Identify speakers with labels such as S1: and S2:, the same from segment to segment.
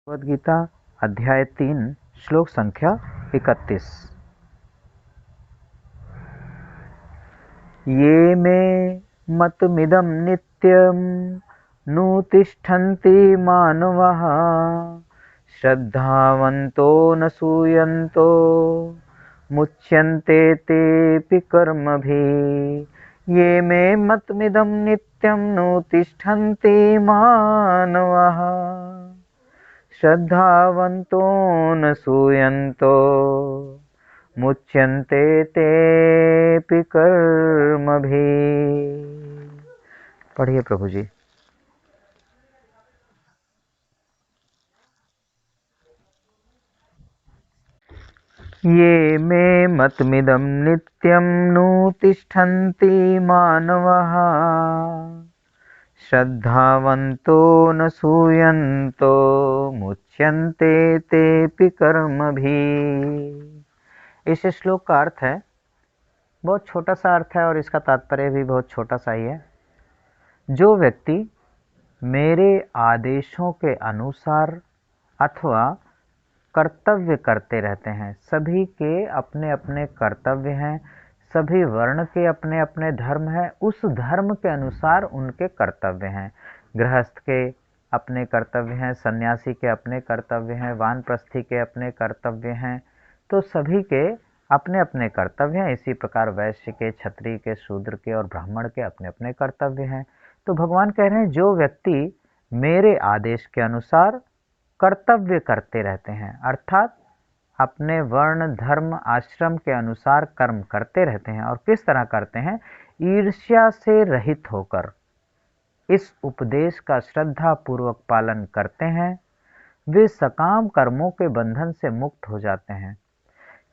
S1: भगवद गीता अध्याय 3 श्लोक संख्या 31। ये मे मतमिदं नित्यं नुतिष्ठन्ति मानवाः श्रद्धावन्तो न सूयन्तो मुच्यन्ते तेऽपि कर्मभिः। ये मे मतमिदं नित्यं नुतिष्ठन्ति मानवाः श्रद्धावन्तो न सूयन्तो मुच्यन्ते तेऽपि कर्मभिः। पढ़िए प्रभु जी। ये मे मतमिदं नित्यं नुतिष्ठन्ति मानवाः श्रद्धावन्तो न सूयन्तो मुच्यन्ते तेऽपि कर्मभिः। इस श्लोक का अर्थ है, बहुत छोटा सा अर्थ है और इसका तात्पर्य भी बहुत छोटा सा ही है। जो व्यक्ति मेरे आदेशों के अनुसार अथवा कर्तव्य करते रहते हैं, सभी के अपने अपने कर्तव्य हैं, सभी वर्ण के अपने अपने धर्म हैं, उस धर्म के अनुसार उनके कर्तव्य हैं। गृहस्थ के अपने कर्तव्य हैं, सन्यासी के अपने कर्तव्य हैं, वानप्रस्थी के अपने कर्तव्य हैं, तो सभी के अपने अपने कर्तव्य हैं। इसी प्रकार वैश्य के, क्षत्रिय के, शूद्र के और ब्राह्मण के अपने अपने कर्तव्य हैं। तो भगवान कह रहे हैं, जो व्यक्ति मेरे आदेश के अनुसार कर्तव्य करते रहते हैं, अर्थात अपने वर्ण धर्म आश्रम के अनुसार कर्म करते रहते हैं, और किस तरह करते हैं? ईर्ष्या से रहित होकर इस उपदेश का श्रद्धा पूर्वक पालन करते हैं, वे सकाम कर्मों के बंधन से मुक्त हो जाते हैं।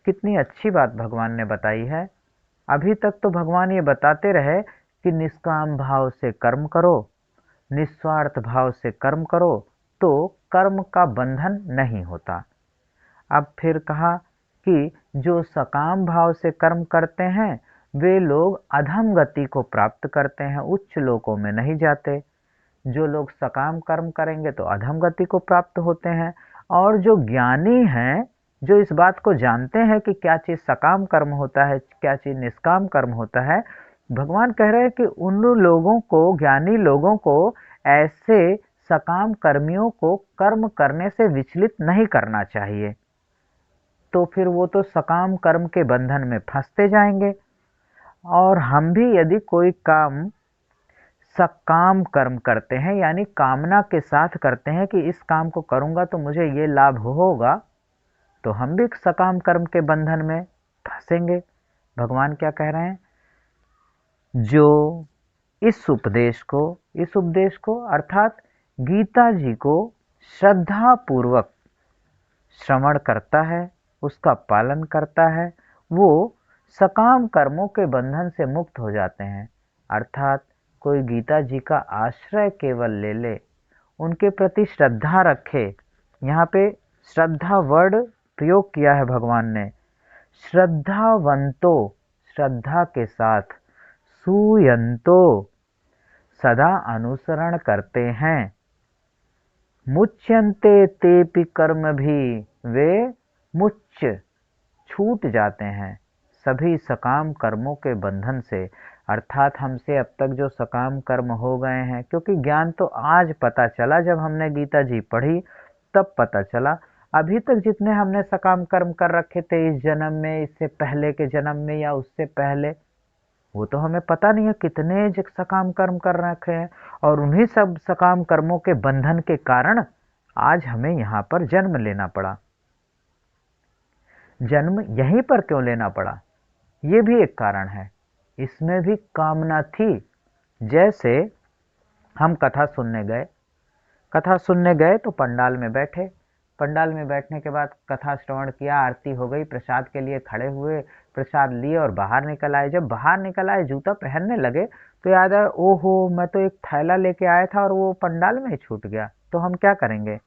S1: कितनी अच्छी बात भगवान ने बताई है। अभी तक तो भगवान ये बताते रहे कि निष्काम भाव से कर्म करो, निस्वार्थ भाव से कर्म करो, तो कर्म का बंधन नहीं होता। अब फिर कहा कि जो सकाम भाव से कर्म करते हैं वे लोग अधम गति को प्राप्त करते हैं, उच्च लोकों में नहीं जाते। जो लोग सकाम कर्म करेंगे तो अधम गति को प्राप्त होते हैं, और जो ज्ञानी हैं, जो इस बात को जानते हैं कि क्या चीज़ सकाम कर्म होता है, क्या चीज़ निष्काम कर्म होता है, भगवान कह रहे हैं कि उन लोगों को, ज्ञानी लोगों को, ऐसे सकाम कर्मियों को कर्म करने से विचलित नहीं करना चाहिए। तो फिर वो तो सकाम कर्म के बंधन में फंसते जाएंगे। और हम भी यदि कोई काम सकाम कर्म करते हैं, यानी कामना के साथ करते हैं कि इस काम को करूंगा तो मुझे ये लाभ होगा, तो हम भी सकाम कर्म के बंधन में फंसेंगे। भगवान क्या कह रहे हैं? जो इस उपदेश को अर्थात गीता जी को श्रद्धा पूर्वक श्रवण करता है, उसका पालन करता है, वो सकाम कर्मों के बंधन से मुक्त हो जाते हैं। अर्थात कोई गीता जी का आश्रय केवल ले ले, उनके प्रति श्रद्धा रखे। यहाँ पे श्रद्धा वर्ड प्रयोग किया है भगवान ने। श्रद्धावंतो, श्रद्धा के साथ, सूयंतो, सदा अनुसरण करते हैं, मुच्यन्ते तेपि कर्म भी, वे मुच्य, छूट जाते हैं सभी सकाम कर्मों के बंधन से। अर्थात हमसे अब तक जो सकाम कर्म हो गए हैं, क्योंकि ज्ञान तो आज पता चला, जब हमने गीता जी पढ़ी तब पता चला। अभी तक जितने हमने सकाम कर्म कर रखे थे इस जन्म में, इससे पहले के जन्म में या उससे पहले, वो तो हमें पता नहीं है कितने सकाम कर्म कर रखे हैं। और उन्हीं सब सकाम कर्मों के बंधन के कारण आज हमें यहाँ पर जन्म लेना पड़ा। जन्म यहीं पर क्यों लेना पड़ा? ये भी एक कारण है। इसमें भी कामना थी। जैसे हम कथा सुनने गए तो पंडाल में बैठे, पंडाल में बैठने के बाद कथा श्रवण किया, आरती हो गई, प्रसाद के लिए खड़े हुए, प्रसाद लिए और बाहर निकल आए। जब बाहर निकल आए, जूता पहनने लगे तो याद आया, ओहो मैं तो एक थैला लेके आया था और वो पंडाल में ही छूट गया। तो हम क्या करेंगे?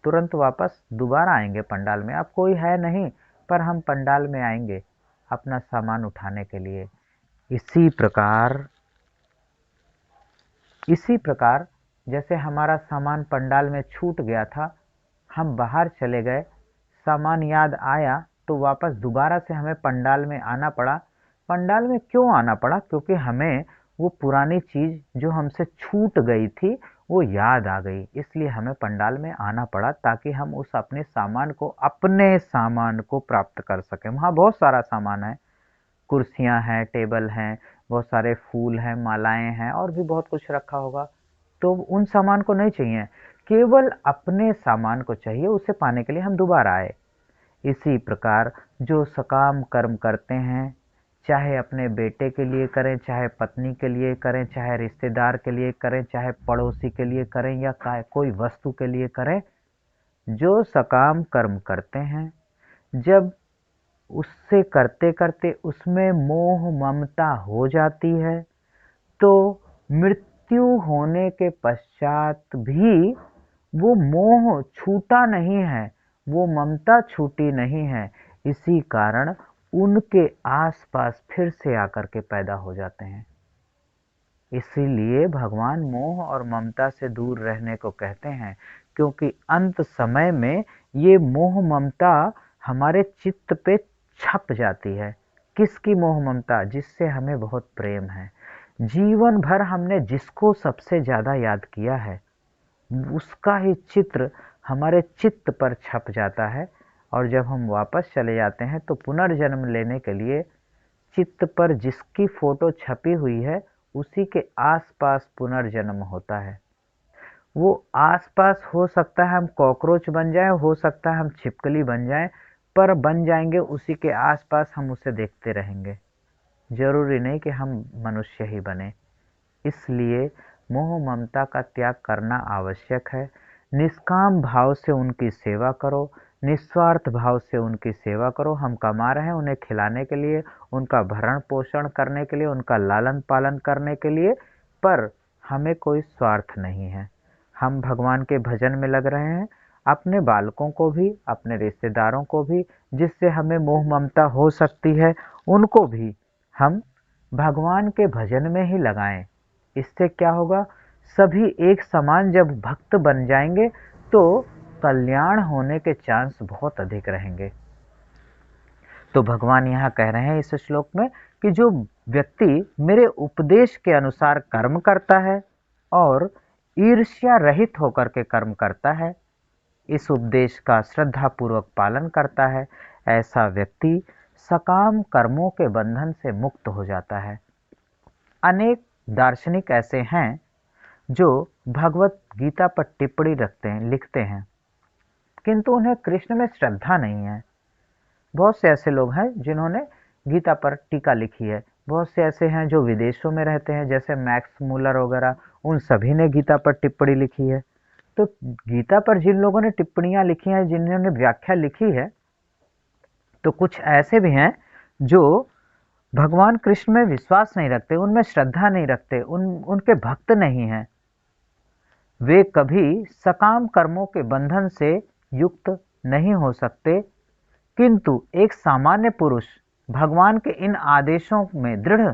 S1: तुरंत वापस दोबारा आएंगे पंडाल में। अब कोई है नहीं, पर हम पंडाल में आएंगे अपना सामान उठाने के लिए। इसी प्रकार जैसे हमारा सामान पंडाल में छूट गया था, हम बाहर चले गए, सामान याद आया तो वापस दोबारा से हमें पंडाल में आना पड़ा। पंडाल में क्यों आना पड़ा? क्योंकि हमें वो पुरानी चीज़ जो हमसे छूट गई थी वो याद आ गई, इसलिए हमें पंडाल में आना पड़ा ताकि हम उस अपने सामान को प्राप्त कर सकें। वहाँ बहुत सारा सामान है, कुर्सियाँ हैं, टेबल हैं, बहुत सारे फूल हैं, मालाएं हैं और भी बहुत कुछ रखा होगा। तो उन सामान को नहीं चाहिए, केवल अपने सामान को चाहिए, उसे पाने के लिए हम दोबारा आए। इसी प्रकार जो सकाम कर्म करते हैं, चाहे अपने बेटे के लिए करें, चाहे पत्नी के लिए करें, चाहे रिश्तेदार के लिए करें, चाहे पड़ोसी के लिए करें या कोई वस्तु के लिए करें, जो सकाम कर्म करते हैं, जब उससे करते करते उसमें मोह ममता हो जाती है तो मृत्यु होने के पश्चात भी वो मोह छूटा नहीं है, वो ममता छूटी नहीं है। इसी कारण उनके आसपास फिर से आकर के पैदा हो जाते हैं। इसीलिए भगवान मोह और ममता से दूर रहने को कहते हैं, क्योंकि अंत समय में ये मोह ममता हमारे चित्त पे छप जाती है। किसकी मोह ममता? जिससे हमें बहुत प्रेम है, जीवन भर हमने जिसको सबसे ज़्यादा याद किया है, उसका ही चित्र हमारे चित्त पर छप जाता है। और जब हम वापस चले जाते हैं तो पुनर्जन्म लेने के लिए चित्त पर जिसकी फोटो छपी हुई है उसी के आसपास पुनर्जन्म होता है। वो आसपास हो सकता है हम कॉकरोच बन जाएं, हो सकता है हम छिपकली बन जाएं, पर बन जाएंगे उसी के आसपास, हम उसे देखते रहेंगे। जरूरी नहीं कि हम मनुष्य ही बने। इसलिए मोह ममता का त्याग करना आवश्यक है। निष्काम भाव से उनकी सेवा करो, निस्वार्थ भाव से उनकी सेवा करो। हम कमा रहे हैं उन्हें खिलाने के लिए, उनका भरण पोषण करने के लिए, उनका लालन पालन करने के लिए, पर हमें कोई स्वार्थ नहीं है। हम भगवान के भजन में लग रहे हैं, अपने बालकों को भी, अपने रिश्तेदारों को भी जिससे हमें मोह ममता हो सकती है, उनको भी हम भगवान के भजन में ही लगाएं। इससे क्या होगा? सभी एक समान जब भक्त बन जाएंगे तो कल्याण होने के चांस बहुत अधिक रहेंगे। तो भगवान यहाँ कह रहे हैं इस श्लोक में कि जो व्यक्ति मेरे उपदेश के अनुसार कर्म करता है और ईर्ष्या रहित होकर के कर्म करता है, इस उपदेश का श्रद्धा पूर्वक पालन करता है, ऐसा व्यक्ति सकाम कर्मों के बंधन से मुक्त हो जाता है। अनेक दार्शनिक ऐसे हैं जो भगवत गीता पर टिप्पणी रखते हैं, लिखते हैं, किंतु उन्हें कृष्ण में श्रद्धा नहीं है। बहुत से ऐसे लोग हैं जिन्होंने गीता पर टीका लिखी है। बहुत से ऐसे हैं जो विदेशों में रहते हैं, जैसे मैक्स मुलर वगैरह, उन सभी ने गीता पर टिप्पणी लिखी है। तो गीता पर जिन लोगों ने टिप्पणियां लिखी हैं, जिन्होंने व्याख्या लिखी है, तो कुछ ऐसे भी हैं जो भगवान कृष्ण में विश्वास नहीं रखते, उनमें श्रद्धा नहीं रखते, उनके भक्त नहीं हैं। वे कभी सकाम कर्मों के बंधन से युक्त नहीं हो सकते, किंतु एक सामान्य पुरुष भगवान के इन आदेशों में दृढ़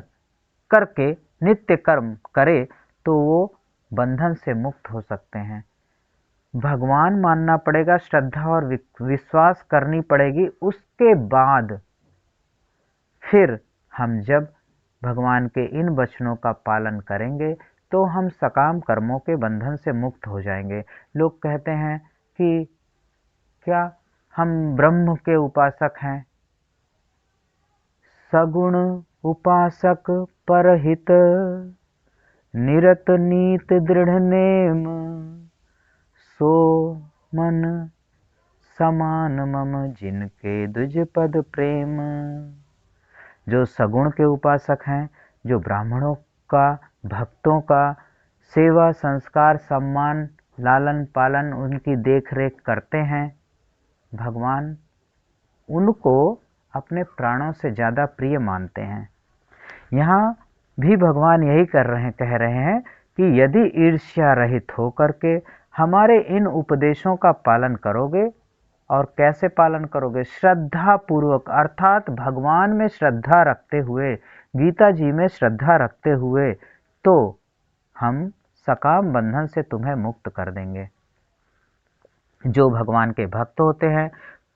S1: करके नित्य कर्म करे तो वो बंधन से मुक्त हो सकते हैं। भगवान मानना पड़ेगा, श्रद्धा और विश्वास करनी पड़ेगी, उसके बाद फिर हम जब भगवान के इन वचनों का पालन करेंगे तो हम सकाम कर्मों के बंधन से मुक्त हो जाएंगे। लोग कहते हैं कि क्या हम ब्रह्म के उपासक हैं? सगुण उपासक परहित, निरत नीत दृढ़ नेम, सो मन समान मम जिनके दुज पद प्रेम। जो सगुण के उपासक हैं, जो ब्राह्मणों का, भक्तों का सेवा संस्कार सम्मान लालन पालन उनकी देख रेख करते हैं, भगवान उनको अपने प्राणों से ज़्यादा प्रिय मानते हैं। यहाँ भी भगवान यही कह रहे हैं कि यदि ईर्ष्या रहित होकर के हमारे इन उपदेशों का पालन करोगे, और कैसे पालन करोगे? श्रद्धा पूर्वक, अर्थात भगवान में श्रद्धा रखते हुए, गीता जी में श्रद्धा रखते हुए, तो हम सकाम बंधन से तुम्हें मुक्त कर देंगे। जो भगवान के भक्त होते हैं,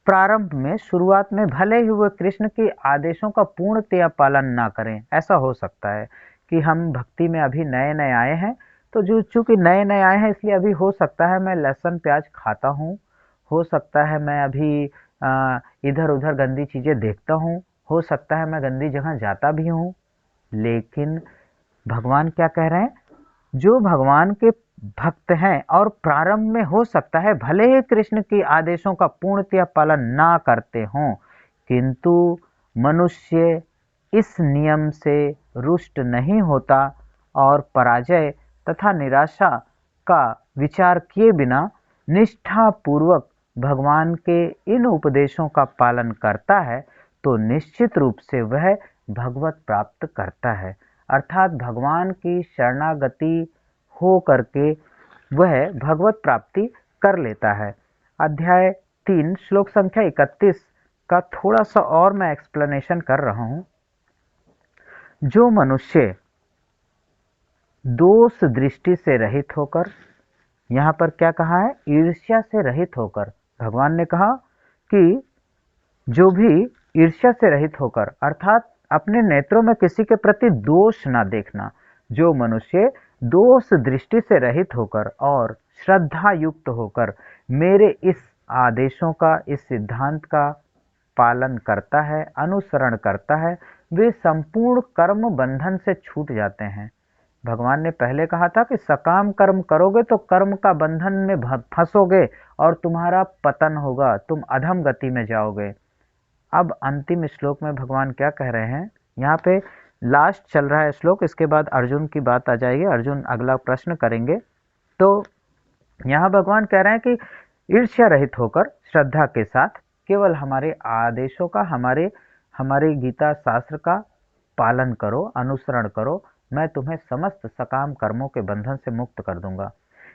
S1: प्रारंभ में शुरुआत में भले ही वे कृष्ण के आदेशों का पूर्णतया पालन ना करें। ऐसा हो सकता है कि हम भक्ति में अभी नए नए आए हैं, तो जो चूंकि नए नए आए हैं इसलिए अभी हो सकता है मैं लहसुन प्याज खाता हूँ, हो सकता है मैं अभी इधर उधर गंदी चीज़ें देखता हूँ, हो सकता है मैं गंदी जगह जाता भी हूँ। लेकिन भगवान क्या कह रहे हैं, जो भगवान के भक्त हैं और प्रारंभ में हो सकता है भले ही कृष्ण के आदेशों का पूर्णतया पालन ना करते हों, किंतु मनुष्य इस नियम से रुष्ट नहीं होता और पराजय तथा निराशा का विचार किए बिना निष्ठा पूर्वक भगवान के इन उपदेशों का पालन करता है, तो निश्चित रूप से वह भगवत प्राप्त करता है। अर्थात भगवान की शरणागति हो करके वह भगवत प्राप्ति कर लेता है। अध्याय 3 श्लोक संख्या 31 का थोड़ा सा और मैं एक्सप्लेनेशन कर रहा हूँ। जो मनुष्य दोष दृष्टि से रहित होकर, यहाँ पर क्या कहा है, ईर्ष्या से रहित होकर, भगवान ने कहा कि जो भी ईर्ष्या से रहित होकर अर्थात अपने नेत्रों में किसी के प्रति दोष ना देखना, जो मनुष्य दोष दृष्टि से रहित होकर और श्रद्धा युक्त होकर मेरे इस आदेशों का, इस सिद्धांत का पालन करता है, अनुसरण करता है, वे संपूर्ण कर्म बंधन से छूट जाते हैं। भगवान ने पहले कहा था कि सकाम कर्म करोगे तो कर्म का बंधन में फंसोगे और तुम्हारा पतन होगा, तुम अधम गति में जाओगे। अब अंतिम श्लोक में भगवान क्या कह रहे हैं, यहाँ पे लास्ट चल रहा है श्लोक, इसके बाद अर्जुन की बात आ जाएगी, अर्जुन अगला प्रश्न करेंगे। तो यहाँ भगवान कह रहे हैं कि ईर्ष्या रहित होकर श्रद्धा के साथ केवल हमारे आदेशों का, हमारे गीता शास्त्र का पालन करो, अनुसरण करो, मैं तुम्हें समस्त सकाम कर्मों के बंधन से मुक्त कर दूंगा।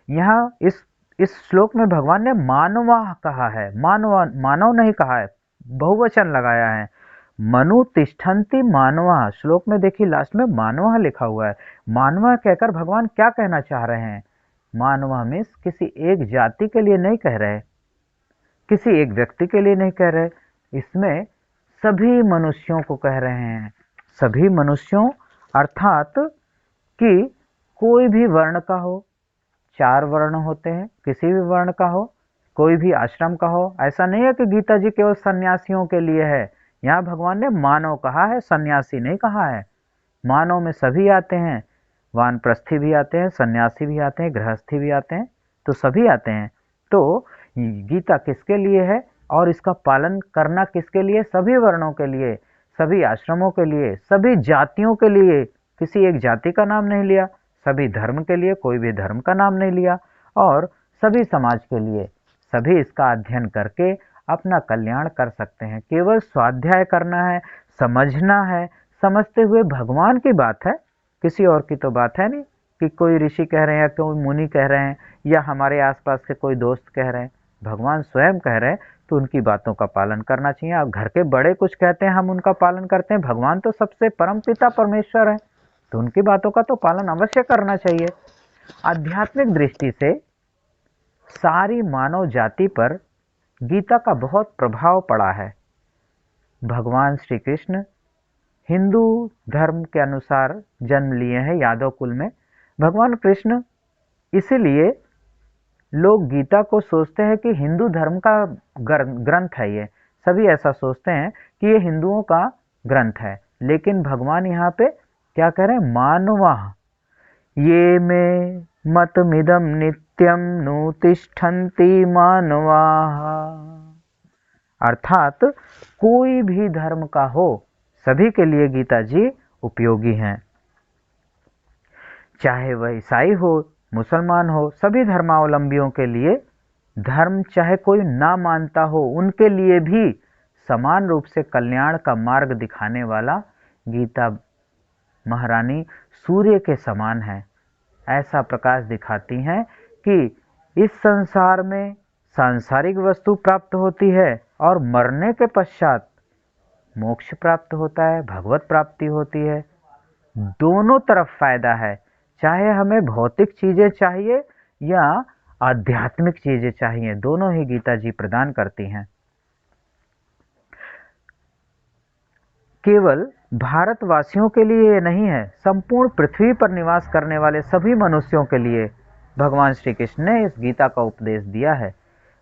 S1: यहाँ इस श्लोक में भगवान ने मानवा कहा है, मानव नहीं कहा है, बहुवचन लगाया है। मनु तिष्ठन्ति मानवा, श्लोक में देखिए लास्ट में मानवा लिखा हुआ है। मानवा कहकर भगवान क्या कहना चाह रहे हैं, मानवा मीन्स किसी एक जाति के लिए नहीं कह रहे, किसी एक व्यक्ति के लिए नहीं कह रहे, इसमें सभी मनुष्यों को कह रहे हैं। सभी मनुष्यों अर्थात कि कोई भी वर्ण का हो, 4 वर्ण होते हैं, किसी भी वर्ण का हो, कोई भी आश्रम का हो। ऐसा नहीं है कि गीता जी केवल सन्यासियों के लिए है, यहाँ भगवान ने मानव कहा है, सन्यासी नहीं कहा है। मानव में सभी आते हैं, वानप्रस्थी भी आते हैं, सन्यासी भी आते हैं, गृहस्थी भी आते हैं, तो सभी आते हैं। तो गीता किसके लिए है और इसका पालन करना किसके लिए, सभी वर्णों के लिए, सभी आश्रमों के लिए, सभी जातियों के लिए, किसी एक जाति का नाम नहीं लिया, सभी धर्म के लिए, कोई भी धर्म का नाम नहीं लिया, और सभी समाज के लिए, सभी इसका अध्ययन करके अपना कल्याण कर सकते हैं। केवल स्वाध्याय करना है, समझना है, समझते हुए भगवान की बात है, किसी और की तो बात है नहीं कि कोई ऋषि कह रहे हैं या कोई मुनि कह रहे हैं या हमारे आसपास के कोई दोस्त कह रहे हैं। भगवान स्वयं कह रहे हैं तो उनकी बातों का पालन करना चाहिए। अब घर के बड़े कुछ कहते हैं हम उनका पालन करते हैं, भगवान तो सबसे परम पिता परमेश्वर है, तो उनकी बातों का तो पालन अवश्य करना चाहिए। आध्यात्मिक दृष्टि से सारी मानव जाति पर गीता का बहुत प्रभाव पड़ा है। भगवान श्री कृष्ण हिंदू धर्म के अनुसार जन्म लिए हैं, यादव कुल में। भगवान कृष्ण, इसीलिए लोग गीता को सोचते हैं कि हिंदू धर्म का ग्रंथ है, ये सभी ऐसा सोचते हैं कि ये हिंदुओं का ग्रंथ है, लेकिन भगवान यहाँ पे क्या कह रहे हैं, मानवा ये में मतमिदं नित्यं नुतिष्ठन्ति मानवाः, अर्थात कोई भी धर्म का हो सभी के लिए गीता जी उपयोगी हैं। चाहे वह ईसाई हो, मुसलमान हो, सभी धर्मावलंबियों के लिए, धर्म चाहे कोई ना मानता हो उनके लिए भी समान रूप से कल्याण का मार्ग दिखाने वाला गीता महारानी सूर्य के समान है। ऐसा प्रकाश दिखाती हैं कि इस संसार में सांसारिक वस्तु प्राप्त होती है और मरने के पश्चात मोक्ष प्राप्त होता है, भगवत प्राप्ति होती है। दोनों तरफ फायदा है, चाहे हमें भौतिक चीजें चाहिए या आध्यात्मिक चीजें चाहिए, दोनों ही गीता जी प्रदान करती हैं। केवल भारतवासियों के लिए ये नहीं है, संपूर्ण पृथ्वी पर निवास करने वाले सभी मनुष्यों के लिए भगवान श्री कृष्ण ने इस गीता का उपदेश दिया है।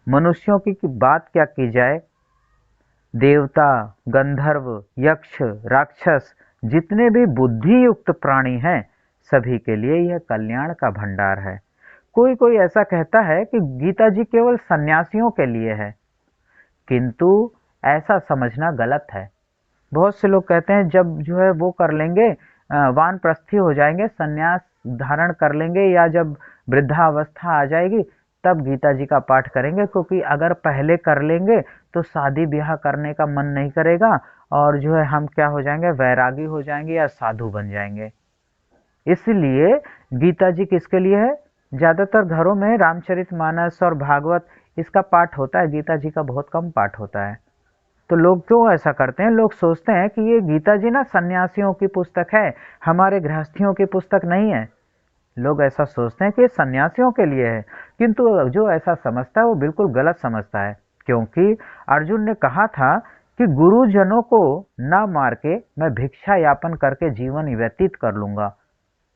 S1: मनुष्यों की बात क्या की जाए, देवता, गंधर्व, यक्ष, राक्षस, जितने भी बुद्धि युक्त प्राणी हैं, सभी के लिए यह कल्याण का भंडार है। कोई कोई ऐसा कहता है कि गीता जी केवल सन्यासियों के लिए है, किंतु ऐसा समझना गलत है। बहुत से लोग कहते हैं जब जो है वो कर लेंगे, वानप्रस्थी हो जाएंगे, सन्यास धारण कर लेंगे, या जब वृद्धावस्था आ जाएगी तब गीता जी का पाठ करेंगे, क्योंकि अगर पहले कर लेंगे तो शादी ब्याह करने का मन नहीं करेगा और जो है हम क्या हो जाएंगे, वैरागी हो जाएंगे या साधु बन जाएंगे। इसलिए गीता जी किसके लिए है? ज्यादातर घरों में रामचरितमानस और भागवत इसका पाठ होता है, गीता जी का बहुत कम पाठ होता है। तो लोग क्यों ऐसा करते हैं? लोग सोचते हैं कि ये गीता जी ना सन्यासियों की पुस्तक है, हमारे गृहस्थियों की पुस्तक नहीं है। लोग ऐसा सोचते हैं कि ये सन्यासियों के लिए है, किंतु जो ऐसा समझता है वो बिल्कुल गलत समझता है। क्योंकि अर्जुन ने कहा था कि गुरुजनों को ना मार के मैं भिक्षा यापन करके जीवन व्यतीत कर लूंगा,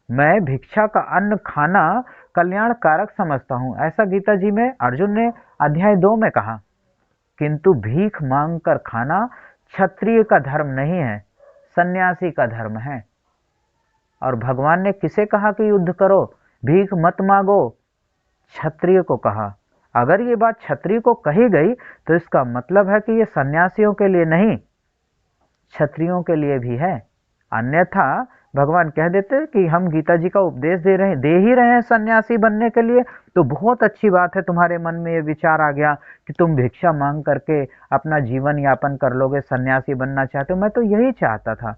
S1: मैं भिक्षा का अन्न खाना कल्याण कारक समझता हूं, ऐसा गीता जी में अर्जुन ने अध्याय 2 में कहा। किंतु भीख मांगकर खाना क्षत्रिय का धर्म नहीं है, सन्यासी का धर्म है। और भगवान ने किसे कहा कि युद्ध करो, भीख मत मांगो? क्षत्रिय को कहा। अगर ये बात क्षत्रिय को कही गई तो इसका मतलब है कि ये सन्यासियों के लिए नहीं, क्षत्रियों के लिए भी है। अन्यथा भगवान कह देते कि हम गीता जी का उपदेश दे ही रहे हैं सन्यासी बनने के लिए, तो बहुत अच्छी बात है, तुम्हारे मन में ये विचार आ गया कि तुम भिक्षा मांग करके अपना जीवन यापन कर लोगे, सन्यासी बनना चाहते हो। मैं तो यही चाहता था।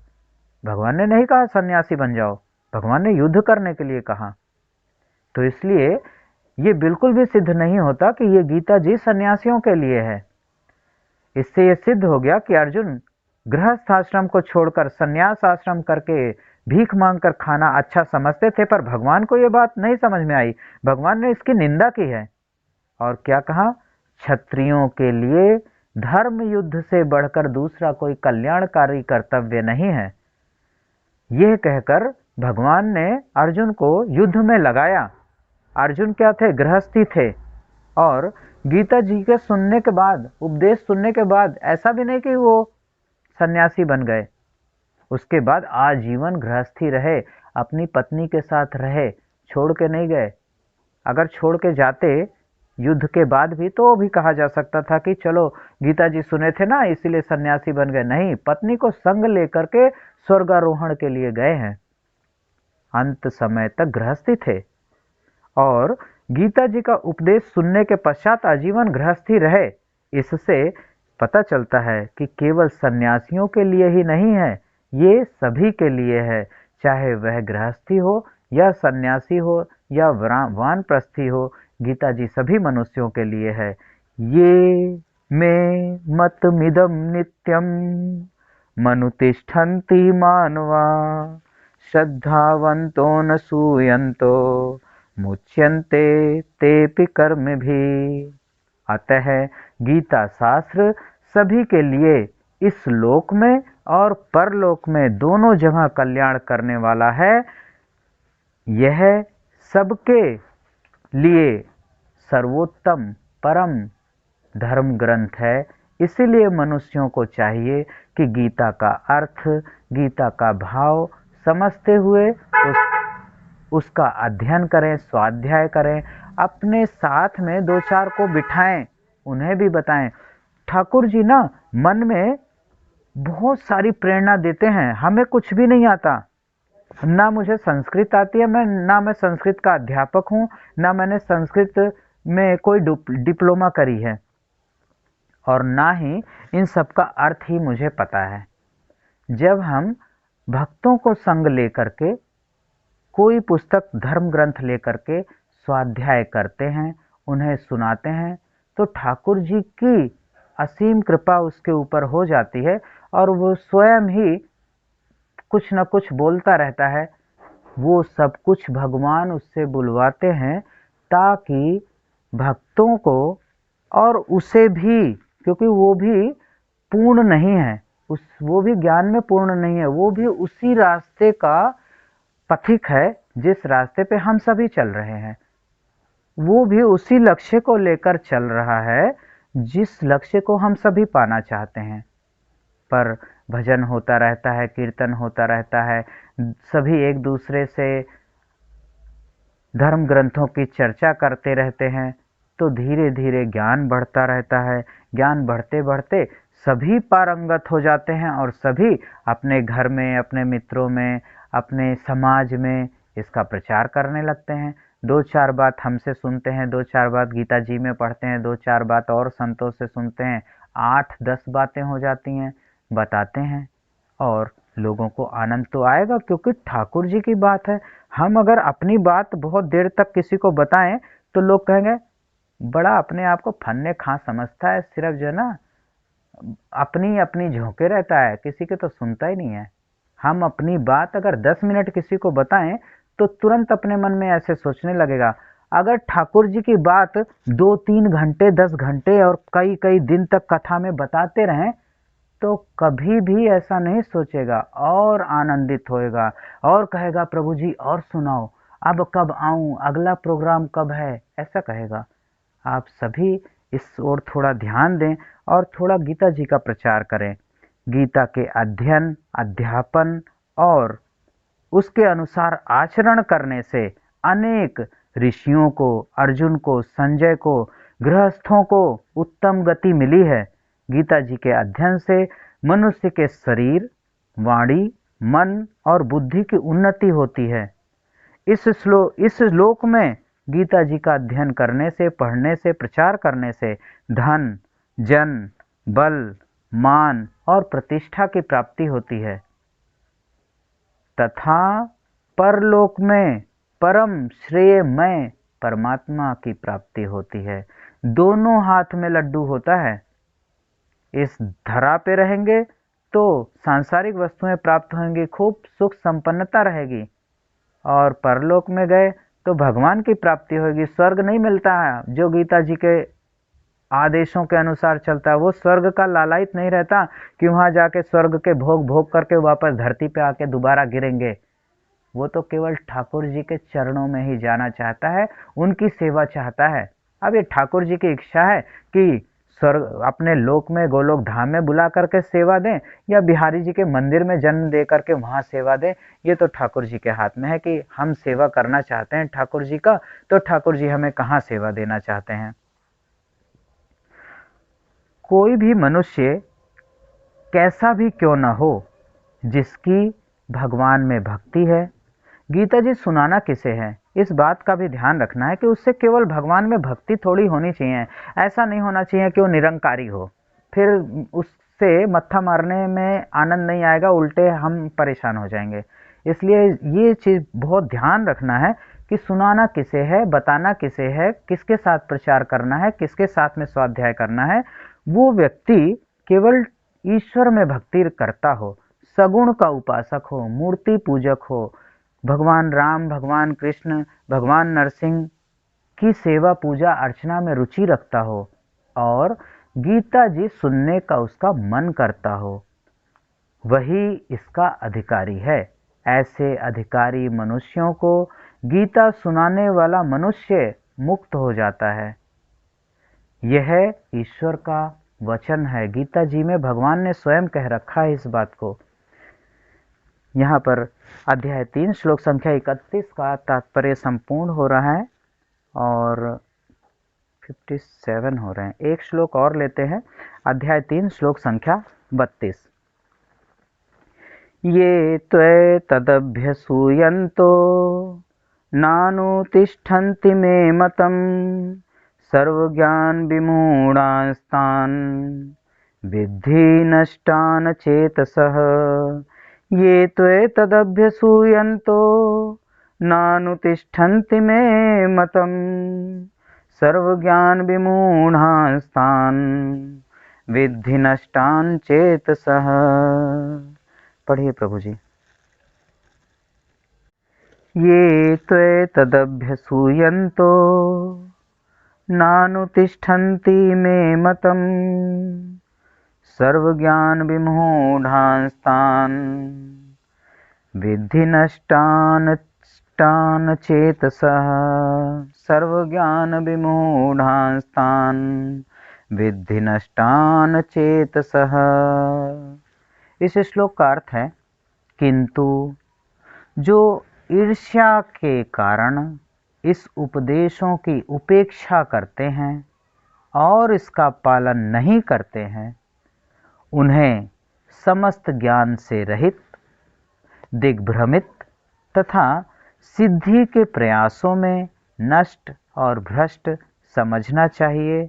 S1: भगवान ने नहीं कहा सन्यासी बन जाओ, भगवान ने युद्ध करने के लिए कहा। तो इसलिए ये बिल्कुल भी सिद्ध नहीं होता कि ये गीता जी सन्यासियों के लिए है। इससे ये सिद्ध हो गया कि अर्जुन गृहस्थ आश्रम को छोड़कर सन्यास आश्रम करके भीख मांगकर खाना अच्छा समझते थे, पर भगवान को ये बात नहीं समझ में आई। भगवान ने इसकी निंदा की है और क्या कहा, क्षत्रियों के लिए धर्म युद्ध से बढ़कर दूसरा कोई कल्याणकारी कर्तव्य नहीं है। यह कहकर भगवान ने अर्जुन को युद्ध में लगाया। अर्जुन क्या थे? गृहस्थी थे। और गीता जी के सुनने के बाद, उपदेश सुनने के बाद ऐसा भी नहीं कि वो सन्यासी बन गए, उसके बाद आजीवन गृहस्थी रहे, अपनी पत्नी के साथ रहे, छोड़ के नहीं गए। अगर छोड़ के जाते युद्ध के बाद भी तो भी कहा जा सकता था कि चलो गीता जी सुने थे ना इसीलिए सन्यासी बन गए। नहीं, पत्नी को संग लेकर के स्वर्गारोहण के लिए गए हैं। अंत समय तक गृहस्थी थे और गीता जी का उपदेश सुनने के पश्चात आजीवन गृहस्थी रहे। इससे पता चलता है कि केवल सन्यासियों के लिए ही नहीं है, ये सभी के लिए है, चाहे वह गृहस्थी हो या सन्यासी हो या वानप्रस्थी हो, गीता जी सभी मनुष्यों के लिए है। ये में मतमिदं नित्यम मनुतिष्ठन्ति मानवा श्रद्धावन्तो न सूयन्तो मुच्यन्ते तेपि कर्म भी। अतः गीता शास्त्र सभी के लिए इस लोक में और परलोक में दोनों जगह कल्याण करने वाला है। यह सबके लिए सर्वोत्तम परम धर्म ग्रंथ है। इसीलिए मनुष्यों को चाहिए कि गीता का अर्थ, गीता का भाव समझते हुए उसका अध्ययन करें, स्वाध्याय करें, अपने साथ में दो चार को बिठाएं, उन्हें भी बताएं। ठाकुर जी ना मन में बहुत सारी प्रेरणा देते हैं। हमें कुछ भी नहीं आता, ना मुझे संस्कृत आती है, ना मैं संस्कृत का अध्यापक हूँ, ना मैंने संस्कृत में कोई डिप्लोमा करी है, और ना ही इन सब का अर्थ ही मुझे पता है। जब हम भक्तों को संग लेकर के कोई पुस्तक, धर्म ग्रंथ लेकर के स्वाध्याय करते हैं, उन्हें सुनाते हैं, तो ठाकुर जी की असीम कृपा उसके ऊपर हो जाती है और वो स्वयं ही कुछ न कुछ बोलता रहता है। वो सब कुछ भगवान उससे बुलवाते हैं ताकि भक्तों को, और उसे भी, क्योंकि वो भी पूर्ण नहीं है, वो भी ज्ञान में पूर्ण नहीं है, वो भी उसी रास्ते का पथिक है जिस रास्ते पे हम सभी चल रहे हैं। वो भी उसी लक्ष्य को लेकर चल रहा है जिस लक्ष्य को हम सभी पाना चाहते हैं। पर भजन होता रहता है, कीर्तन होता रहता है, सभी एक दूसरे से धर्म ग्रंथों की चर्चा करते रहते हैं, तो धीरे धीरे ज्ञान बढ़ता रहता है। ज्ञान बढ़ते बढ़ते सभी पारंगत हो जाते हैं और सभी अपने घर में, अपने मित्रों में, अपने समाज में इसका प्रचार करने लगते हैं। दो चार बात हमसे सुनते हैं, दो चार बात गीता जी में पढ़ते हैं, दो चार बात और संतों से सुनते हैं, 8-10 बातें हो जाती हैं, बताते हैं, और लोगों को आनंद तो आएगा, क्योंकि ठाकुर जी की बात है। हम अगर अपनी बात बहुत देर तक किसी को बताएं तो लोग कहेंगे बड़ा अपने आप को फन्ने खां समझता है, सिर्फ जो है ना अपनी अपनी झोंके रहता है, किसी के तो सुनता ही नहीं है। हम अपनी बात अगर 10 मिनट किसी को बताएं तो तुरंत अपने मन में ऐसे सोचने लगेगा। अगर ठाकुर जी की बात 2-3 घंटे, 10 घंटे और कई कई दिन तक कथा में बताते रहें तो कभी भी ऐसा नहीं सोचेगा, और आनंदित होएगा और कहेगा प्रभु जी और सुनाओ, अब कब आऊं, अगला प्रोग्राम कब है, ऐसा कहेगा। आप सभी इस ओर थोड़ा ध्यान दें और थोड़ा गीता जी का प्रचार करें। गीता के अध्ययन, अध्यापन और उसके अनुसार आचरण करने से अनेक ऋषियों को, अर्जुन को, संजय को, गृहस्थों को उत्तम गति मिली है। गीता जी के अध्ययन से मनुष्य के शरीर, वाणी, मन और बुद्धि की उन्नति होती है। इस श्लोक में गीता जी का अध्ययन करने से, पढ़ने से, प्रचार करने से धन, जन, बल, मान और प्रतिष्ठा की प्राप्ति होती है तथा परलोक में परम श्रेयमय परमात्मा की प्राप्ति होती है। दोनों हाथ में लड्डू होता है। इस धरा पे रहेंगे तो सांसारिक वस्तुएं प्राप्त होंगी, खूब सुख संपन्नता रहेगी, और परलोक में गए तो भगवान की प्राप्ति होगी। स्वर्ग नहीं मिलता है जो गीता जी के आदेशों के अनुसार चलता है, वो स्वर्ग का लालायित नहीं रहता कि वहां जाके स्वर्ग के भोग भोग करके वापस धरती पे आके दोबारा गिरेंगे। वो तो केवल ठाकुर जी के चरणों में ही जाना चाहता है, उनकी सेवा चाहता है। अब ये ठाकुर जी की इच्छा है कि स्वर्ग अपने लोक में, गोलोक धाम में बुला करके सेवा दें, या बिहारी जी के मंदिर में जन्म दे करके वहां सेवा दें, ये तो ठाकुर जी के हाथ में है कि हम सेवा करना चाहते हैं ठाकुर जी का, तो ठाकुर जी हमें कहाँ सेवा देना चाहते हैं। कोई भी मनुष्य कैसा भी क्यों न हो, जिसकी भगवान में भक्ति है, गीता जी सुनाना किसे है, इस बात का भी ध्यान रखना है कि उससे केवल भगवान में भक्ति थोड़ी होनी चाहिए। ऐसा नहीं होना चाहिए कि वो निरंकारी हो, फिर उससे मत्था मारने में आनंद नहीं आएगा, उल्टे हम परेशान हो जाएंगे। इसलिए ये चीज़ बहुत ध्यान रखना है कि सुनाना किसे है, बताना किसे है, किसके साथ प्रचार करना है, किसके साथ में स्वाध्याय करना है। वो व्यक्ति केवल ईश्वर में भक्ति करता हो, सगुण का उपासक हो, मूर्ति पूजक हो, भगवान राम, भगवान कृष्ण, भगवान नरसिंह की सेवा, पूजा, अर्चना में रुचि रखता हो, और गीता जी सुनने का उसका मन करता हो, वही इसका अधिकारी है। ऐसे अधिकारी मनुष्यों को गीता सुनाने वाला मनुष्य मुक्त हो जाता है। यह ईश्वर का वचन है। गीता जी में भगवान ने स्वयं कह रखा है इस बात को। यहाँ पर अध्याय 3 श्लोक संख्या 31 का तात्पर्य संपूर्ण हो रहा है और 57 हो रहे हैं। एक श्लोक और लेते हैं। अध्याय 3 श्लोक संख्या 32। ये त्वेतदभ्यसूयन्तो नानुतिष्ठन्ति मे मतम् सर्वज्ञान विमूढांस्तान् विद्धि नष्टान् चेतसः। ये त्वेतदभ्यसूयन्तो नानुतिष्ठन्ति मे मतम् सर्वज्ञान विमूढांस्तान् विद्धि नष्टान् चेतसः। पढ़िए प्रभु जी। ये त्वेतदभ्यसूयन्तो नानुतिष्ठन्ति मे मतम् सर्वज्ञान विमूढांस्तान् विद्धि नष्टान चेतसः सर्वज्ञान विमूढांस्तान् विद्धि नष्टान चेतसः। इस श्लोक का अर्थ है, किंतु जो ईर्ष्या के कारण इस उपदेशों की उपेक्षा करते हैं और इसका पालन नहीं करते हैं, उन्हें समस्त ज्ञान से रहित, दिग्भ्रमित तथा सिद्धि के प्रयासों में नष्ट और भ्रष्ट समझना चाहिए।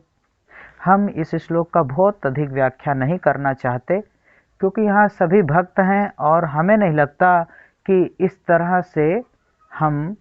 S1: हम इस श्लोक का बहुत अधिक व्याख्या नहीं करना चाहते, क्योंकि यहाँ सभी भक्त हैं और हमें नहीं लगता कि इस तरह से हम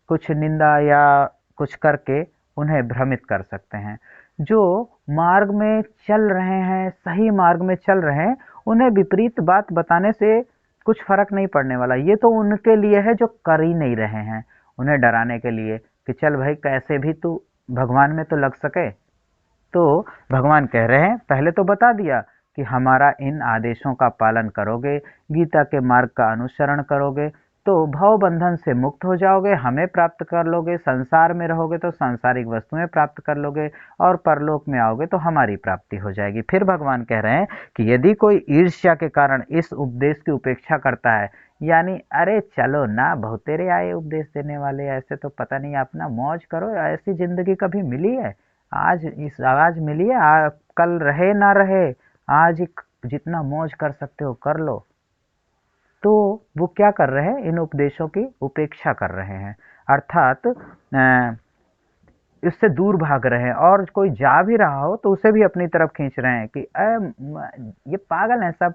S1: कुछ निंदा या कुछ करके उन्हें भ्रमित कर सकते हैं। जो मार्ग में चल रहे हैं, सही मार्ग में चल रहे हैं, उन्हें विपरीत बात बताने से कुछ फर्क नहीं पड़ने वाला। ये तो उनके लिए है जो कर ही नहीं रहे हैं, उन्हें डराने के लिए कि चल भाई कैसे भी तू भगवान में तो लग सके। तो भगवान कह रहे हैं, पहले तो बता दिया कि हमारा इन आदेशों का पालन करोगे, गीता के मार्ग का अनुसरण करोगे तो भव बंधन से मुक्त हो जाओगे, हमें प्राप्त कर लोगे, संसार में रहोगे तो सांसारिक वस्तुएं प्राप्त कर लोगे और परलोक में आओगे तो हमारी प्राप्ति हो जाएगी। फिर भगवान कह रहे हैं कि यदि कोई ईर्ष्या के कारण इस उपदेश की उपेक्षा करता है, यानी अरे चलो ना, बहुतेरे आए उपदेश देने वाले, ऐसे तो पता नहीं, अपना मौज करो, ऐसी जिंदगी कभी मिली है, आज मिली है, कल रहे ना रहे, आज जितना मौज कर सकते हो कर लो। तो वो क्या कर रहे हैं, इन उपदेशों की उपेक्षा कर रहे हैं, अर्थात इससे दूर भाग रहे हैं, और कोई जा भी रहा हो तो उसे भी अपनी तरफ खींच रहे हैं कि ये पागल हैं सब,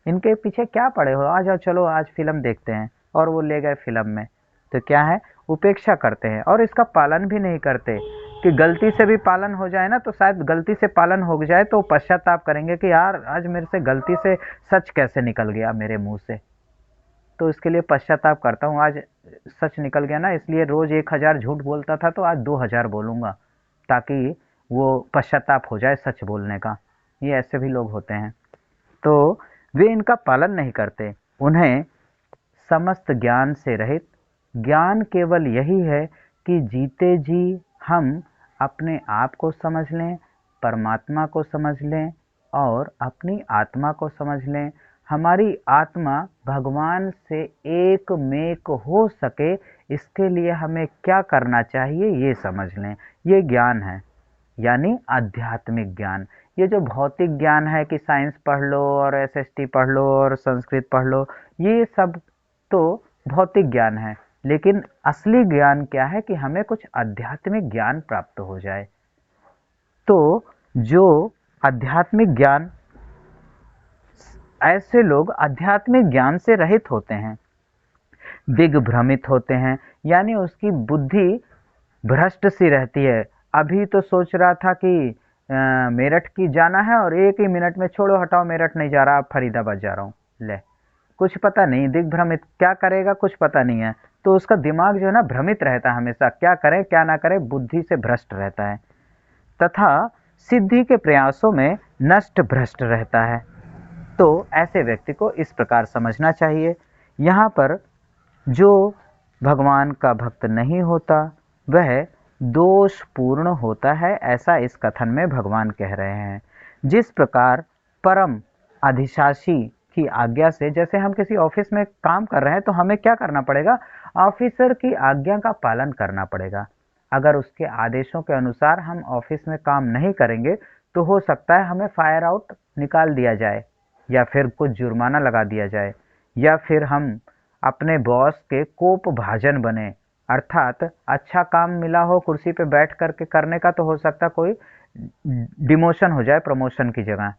S1: इनके पीछे क्या पड़े हो, आ जाओ चलो आज फिल्म देखते हैं, और वो ले गए फिल्म में। तो क्या है, उपेक्षा करते हैं और इसका पालन भी नहीं करते कि गलती से भी पालन हो जाए ना, तो शायद गलती से पालन हो जाए तो पश्चाताप करेंगे कि यार आज मेरे से गलती से सच कैसे निकल गया मेरे मुंह से, तो इसके लिए पश्चाताप करता हूँ। आज सच निकल गया ना, इसलिए रोज 1000 झूठ बोलता था तो आज 2000 बोलूंगा, ताकि वो पश्चाताप हो जाए सच बोलने का। ये ऐसे भी लोग होते हैं, तो वे इनका पालन नहीं करते। उन्हें समस्त ज्ञान से रहित, ज्ञान केवल यही है कि जीते जी हम अपने आप को समझ लें, परमात्मा को समझ लें और अपनी आत्मा को समझ लें, हमारी आत्मा भगवान से एक मेक हो सके, इसके लिए हमें क्या करना चाहिए ये समझ लें। ये ज्ञान है, यानी आध्यात्मिक ज्ञान। ये जो भौतिक ज्ञान है कि साइंस पढ़ लो और एसएसटी पढ़ लो और संस्कृत पढ़ लो, ये सब तो भौतिक ज्ञान है, लेकिन असली ज्ञान क्या है कि हमें कुछ आध्यात्मिक ज्ञान प्राप्त हो जाए। तो जो आध्यात्मिक ज्ञान, ऐसे लोग आध्यात्मिक ज्ञान से रहित होते हैं, दिग्भ्रमित होते हैं, यानी उसकी बुद्धि भ्रष्ट सी रहती है। अभी तो सोच रहा था कि मेरठ की जाना है और एक ही मिनट में छोड़ो हटाओ मेरठ नहीं जा रहा, अब फरीदाबाद जा रहा हूँ, ले कुछ पता नहीं, दिग्भ्रमित, क्या करेगा कुछ पता नहीं है। तो उसका दिमाग जो है ना भ्रमित रहता है हमेशा, क्या करे क्या ना करे, बुद्धि से भ्रष्ट रहता है तथा सिद्धि के प्रयासों में नष्ट भ्रष्ट रहता है। तो ऐसे व्यक्ति को इस प्रकार समझना चाहिए। यहाँ पर जो भगवान का भक्त नहीं होता वह दोषपूर्ण होता है, ऐसा इस कथन में भगवान कह रहे हैं। जिस प्रकार परम अधिशासी की आज्ञा से, जैसे हम किसी ऑफिस में काम कर रहे हैं तो हमें क्या करना पड़ेगा, ऑफिसर की आज्ञा का पालन करना पड़ेगा। अगर उसके आदेशों के अनुसार हम ऑफिस में काम नहीं करेंगे तो हो सकता है हमें फायर आउट निकाल दिया जाए, या फिर कुछ जुर्माना लगा दिया जाए, या फिर हम अपने बॉस के कोप भाजन बने, अर्थात अच्छा काम मिला हो कुर्सी पे बैठ करके करने का, तो हो सकता कोई डिमोशन हो जाए प्रमोशन की जगह।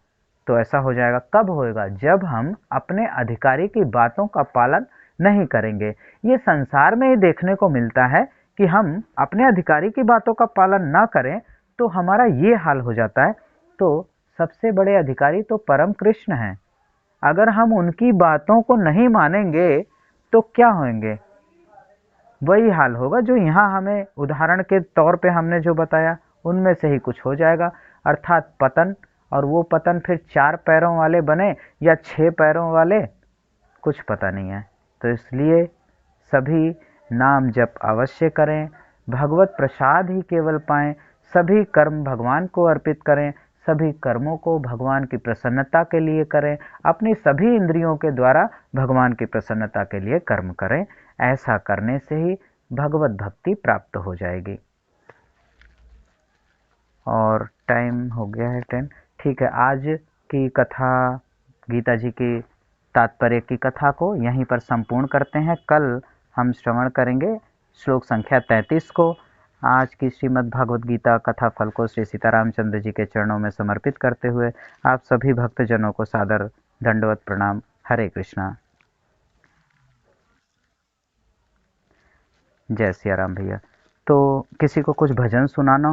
S1: तो ऐसा हो जाएगा, कब होएगा, जब हम अपने अधिकारी की बातों का पालन नहीं करेंगे। ये संसार में ही देखने को मिलता है कि हम अपने अधिकारी की बातों का पालन ना करें तो हमारा ये हाल हो जाता है। तो सबसे बड़े अधिकारी तो परम कृष्ण हैं, अगर हम उनकी बातों को नहीं मानेंगे तो क्या होंगे, वही हाल होगा जो यहाँ हमें उदाहरण के तौर पे हमने जो बताया उनमें से ही कुछ हो जाएगा, अर्थात पतन। और वो पतन फिर 4 पैरों वाले बने या 6 पैरों वाले, कुछ पता नहीं है। तो इसलिए सभी नाम जप अवश्य करें, भगवत प्रसाद ही केवल पाएं, सभी कर्म भगवान को अर्पित करें, सभी कर्मों को भगवान की प्रसन्नता के लिए करें, अपनी सभी इंद्रियों के द्वारा भगवान की प्रसन्नता के लिए कर्म करें। ऐसा करने से ही भगवत भक्ति प्राप्त हो जाएगी। और टाइम हो गया है 10। ठीक है, आज की कथा, गीता जी की तात्पर्य की कथा को यहीं पर संपूर्ण करते हैं। कल हम श्रवण करेंगे श्लोक संख्या 33 को। आज की श्रीमद् भागवत गीता कथा फल को श्री सीतारामचंद्र जी के चरणों में समर्पित करते हुए आप सभी भक्तजनों को सादर दंडवत प्रणाम। हरे कृष्णा। जय सिया राम भैया। तो किसी को कुछ भजन सुनाना